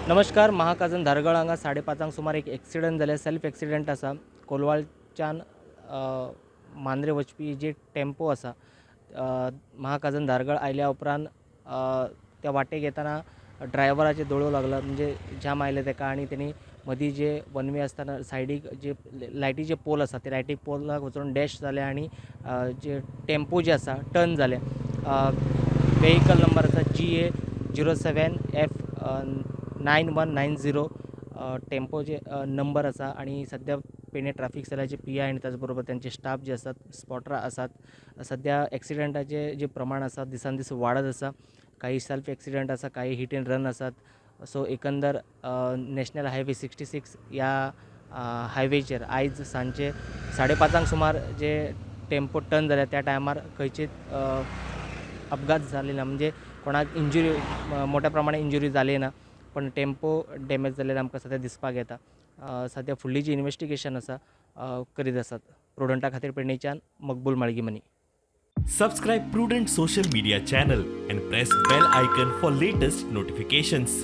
नमस्कार. महाकाजन धारगळ हांगा 5:30 सुमार एक एक्सिडंट जाले. सेल्फ एक्सिडंट आसा. कोलवाळच्यान मांद्रे वचपी जे टेम्पो आसा महाकाजन धारगळ आयल्या उपरांत त्या वाटेक येताना ड्रायव्हराचे दोळो लागला, म्हणजे जाम आयले तेका, आनी तेणी मदीं जे वन वे आसतना सायडीक जे लायटीचे पोल आसा ते लायटीक पोलाक वचून डॅश जाले आनी जे टेम्पो जे आसा टर्न जाले. वेहिकल नंबर आसा GA07F 9190 टेम्पो जे नंबर आसा. आणि सध्या पेडणे ट्रॅफिक सेलाचे PI आणि त्याच बरोबर त्यांचे स्टाफ जे असतात स्पॉटरा असतात. सध्या एक्सिडंटाचे जे प्रमाण आसा दिसान दीस वाडत आसा. काही सेल्फ एक्सिडंट आसा, काही हिट एंड रन आसात. सो एकंदर नॅशनल हायवे 66 ह्या हायवेचेर आयज सांजे 5:30 सुमार जे टेम्पो टर्न जाल्या त्या टायमार खंयचेच अपघात जाले ना, म्हणजे कोणाक इंजुरी मोठ्या प्रमाणात इंजुरी जाली ना, पण टेम्पो डॅमेज जाल्लेले आमकां सद्या दिसपाक येता. सद्या फुडली जी इन्व्हेस्टिगेशन आसा करीत आसात. प्रुडंटा खातीर पेडणेच्यान मकबूल Malgi. Subscribe Prudent social media channel and press bell icon for latest notifications.